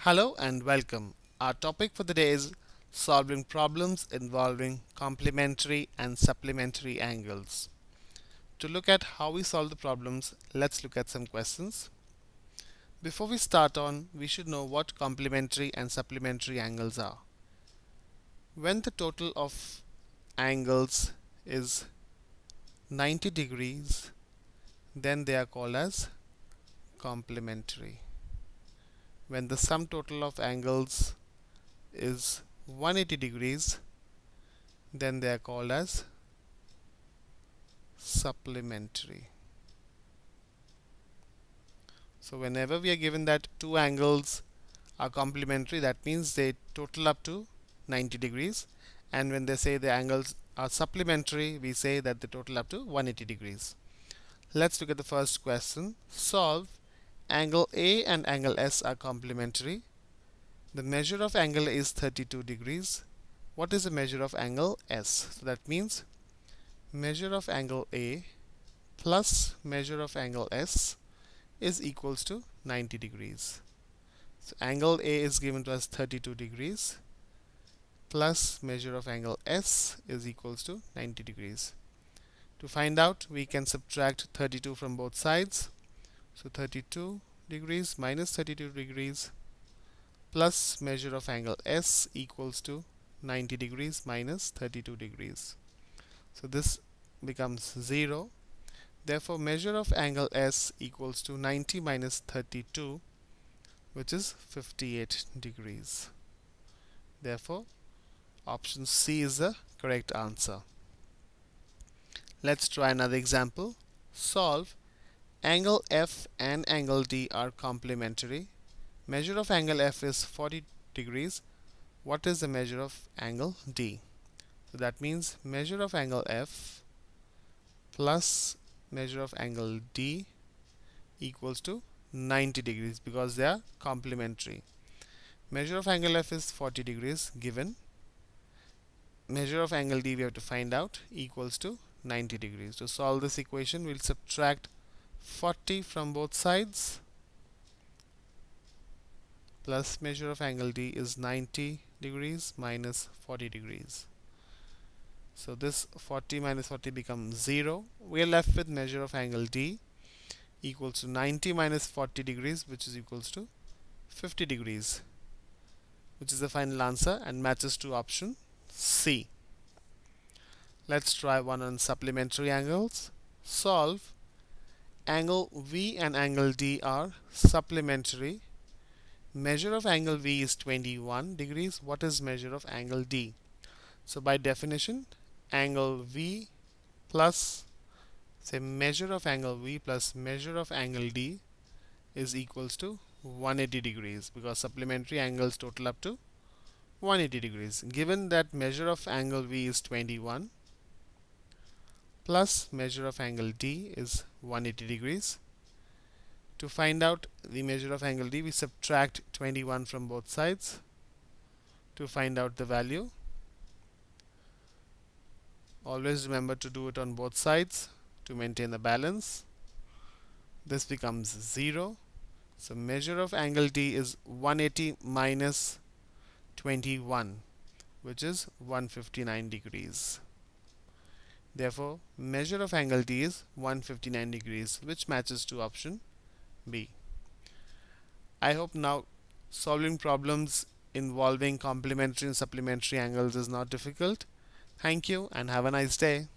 Hello and welcome. Our topic for the day is solving problems involving complementary and supplementary angles. To look at how we solve the problems, let's look at some questions. Before we start on, we should know what complementary and supplementary angles are. When the total of angles is 90 degrees, then they are called as complementary. When the sum total of angles is 180 degrees, then they are called as supplementary. So whenever we are given that two angles are complementary, that means they total up to 90 degrees, and when they say the angles are supplementary, we say that they total up to 180 degrees. Let's look at the first question. Solve angle A and angle S are complementary. The measure of angle is 32 degrees. What is the measure of angle S? So that means measure of angle A plus measure of angle S is equals to 90 degrees. So angle A is given to us 32 degrees plus measure of angle S is equals to 90 degrees. To find out, we can subtract 32 from both sides. So 32 degrees minus 32 degrees plus measure of angle S equals to 90 degrees minus 32 degrees. So this becomes 0. Therefore, measure of angle S equals to 90 minus 32, which is 58 degrees. Therefore, option C is the correct answer. Let's try another example. Solve angle F and angle D are complementary. Measure of angle F is 40 degrees. What is the measure of angle D? So that means measure of angle F plus measure of angle D equals to 90 degrees because they are complementary. Measure of angle F is 40 degrees given. Measure of angle D we have to find out equals to 90 degrees. To solve this equation, we'll subtract 40 from both sides plus measure of angle D is 90 degrees minus 40 degrees. So this 40 minus 40 becomes 0. We are left with measure of angle D equals to 90 minus 40 degrees, which is equals to 50 degrees, which is the final answer and matches to option C. Let's try one on supplementary angles. Solve angle V and angle D are supplementary. Measure of angle V is 21 degrees. What is measure of angle D? So by definition, angle V plus measure of angle V plus measure of angle D is equals to 180 degrees because supplementary angles total up to 180 degrees. Given that measure of angle V is 21 plus measure of angle D is 180 degrees. To find out the measure of angle D, we subtract 21 from both sides to find out the value. Always remember to do it on both sides to maintain the balance. This becomes 0. So measure of angle D is 180 minus 21, which is 159 degrees. Therefore, measure of angle D is 159 degrees, which matches to option B. I hope now solving problems involving complementary and supplementary angles is not difficult. Thank you and have a nice day.